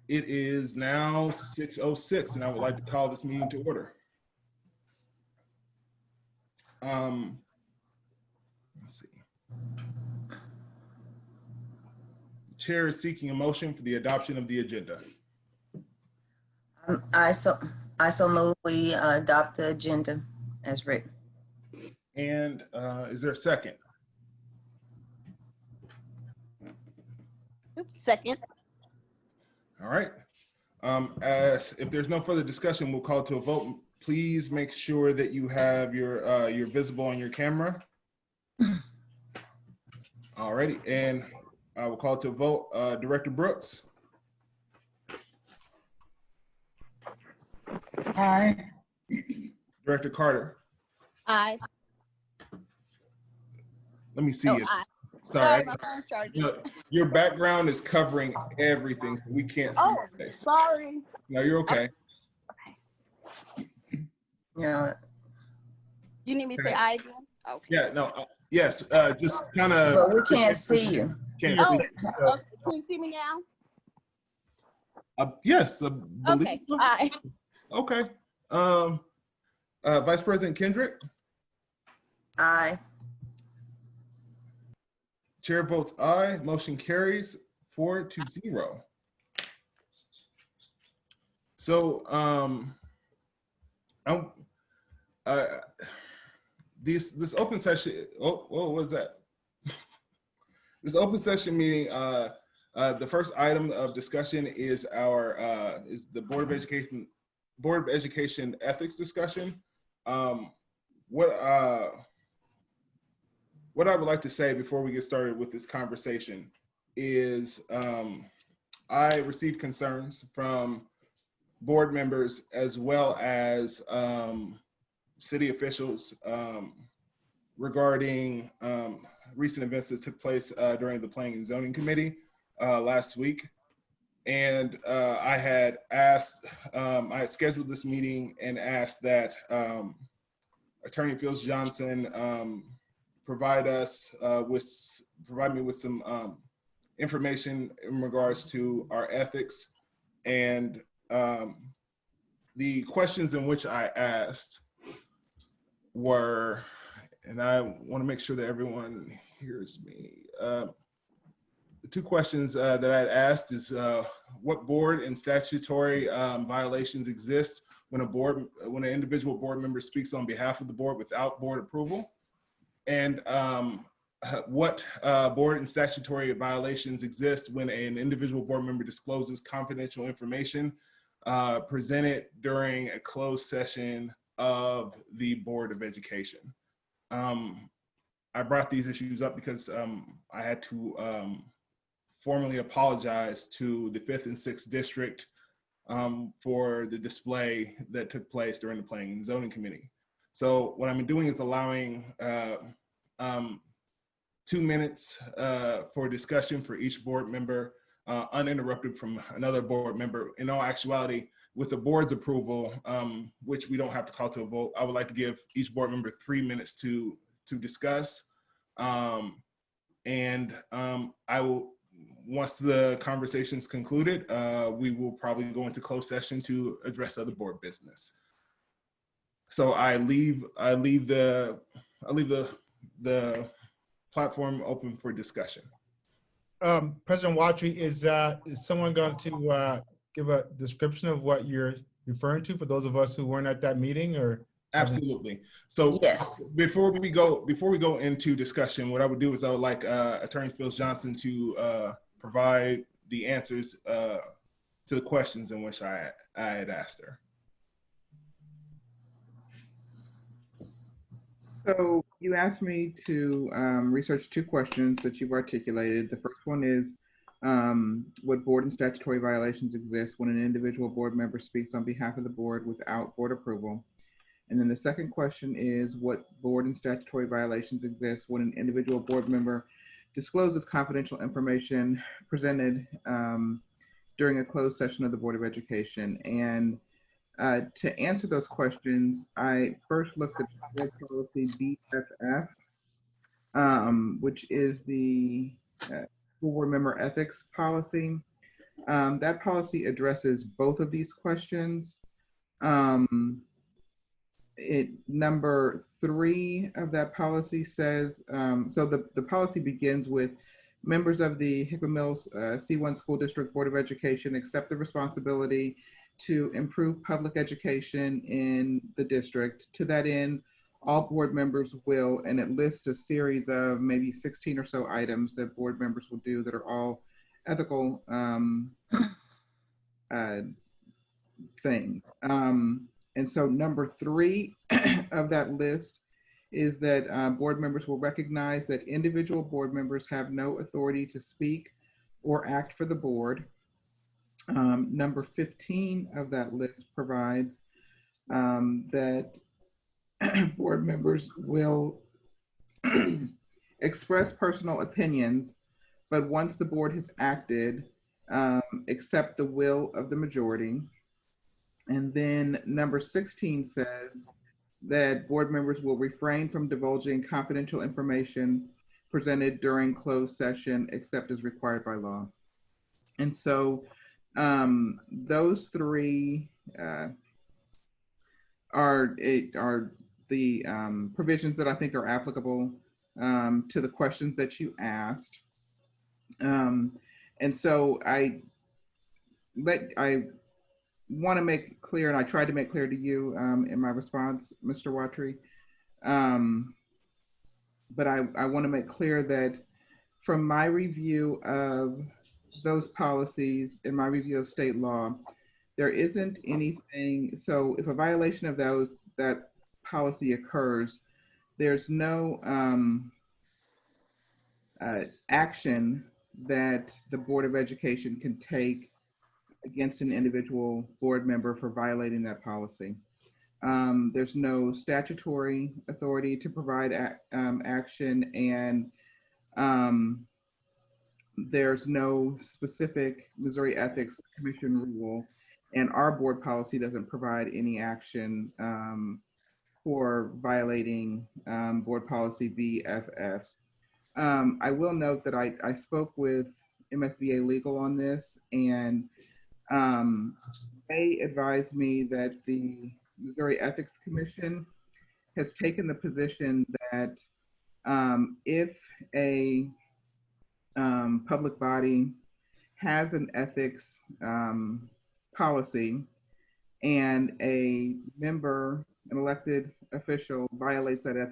It is now 6:06, and I would like to call this meeting to order. Let's see. The chair is seeking a motion for the adoption of the agenda. I so move we adopt the agenda as written. And is there a second? Second. All right. As if there's no further discussion, we'll call to a vote. Please make sure that you have your visible on your camera. All righty, and I will call to a vote. Director Brooks. Aye. Director Carter. Aye. Let me see Oh, it. aye. Sorry. My phone's charging. No, your background is covering everything, so we can't see Oh, your face. sorry. No, you're okay. Yeah. You need me to say aye again? Okay. Yeah, no, yes, just kind of. But we can't see you. Can't Oh, see. okay. Can you see me now? Yes, I believe Okay. so. Aye. Okay. Vice President Kendrick, Aye. chair votes aye. Motion carries 4-0. So, this open session. Oh, what was that? This open session meeting. The first item of discussion is is the Board of Education ethics discussion. What I would like to say before we get started with this conversation is I received concerns from board members as well as city officials regarding recent events that took place during the Planning and Zoning Committee last week. And I had scheduled this meeting and asked that Attorney Phil Johnson provide me with some information in regards to our ethics, and the questions in which I asked were, and I want to make sure that everyone hears me. The two questions that I had asked is what board and statutory violations exist when an individual board member speaks on behalf of the board without board approval, and what board and statutory violations exist when an individual board member discloses confidential information presented during a closed session of the Board of Education. I brought these issues up because I had to formally apologize to the 5th and 6th District for the display that took place during the Planning and Zoning Committee. So what I'm doing is allowing 2 minutes for discussion for each board member, uninterrupted from another board member. In all actuality, with the board's approval, which we don't have to call to a vote, I would like to give each board member 3 minutes to discuss. I will, once the conversation's concluded, we will probably go into closed session to address other board business. So I leave the platform open for discussion. President Watry, is someone going to give a description of what you're referring to for those of us who weren't at that meeting? Or absolutely. So yes, before we go into discussion, what I would do is I would like Attorney Phil Johnson to provide the answers to the questions in which I had asked her. So you asked me to research 2 questions that you've articulated. The first one is what board and statutory violations exist when an individual board member speaks on behalf of the board without board approval. And then the second question is what board and statutory violations exist when an individual board member discloses confidential information presented during a closed session of the Board of Education. And to answer those questions, I first looked at board policy BFF, which is the school board member ethics policy. That policy addresses both of these questions. Number 3 of that policy says, so the policy begins with members of the Hickman Mills C-1 School District Board of Education accept the responsibility to improve public education in the district. To that end, all board members will, and it lists a series of maybe 16 or so items that board members will do that are all ethical things. And so number 3 of that list is that board members will recognize that individual board members have no authority to speak or act for the board. Number 15 of that list provides that board members will express personal opinions, but once the board has acted, accept the will of the majority. And then number 16 says that board members will refrain from divulging confidential information presented during closed session, except as required by law. And so those 3 are the provisions that I think are applicable to the questions that you asked. And so I want to make clear, and I tried to make clear to you in my response, Mr. Watry, but I want to make clear that from my review of those policies and my review of state law, there isn't anything. So if a violation of that policy occurs, there's no action that the Board of Education can take against an individual board member for violating that policy. There's no statutory authority to provide action, and there's no specific Missouri Ethics Commission rule, and our board policy doesn't provide any action for violating board policy BFF. I will note that I spoke with MSBA Legal on this, and they advised me that the Missouri Ethics Commission has taken the position that if a public body has an ethics policy and a member, an elected official, violates that ethics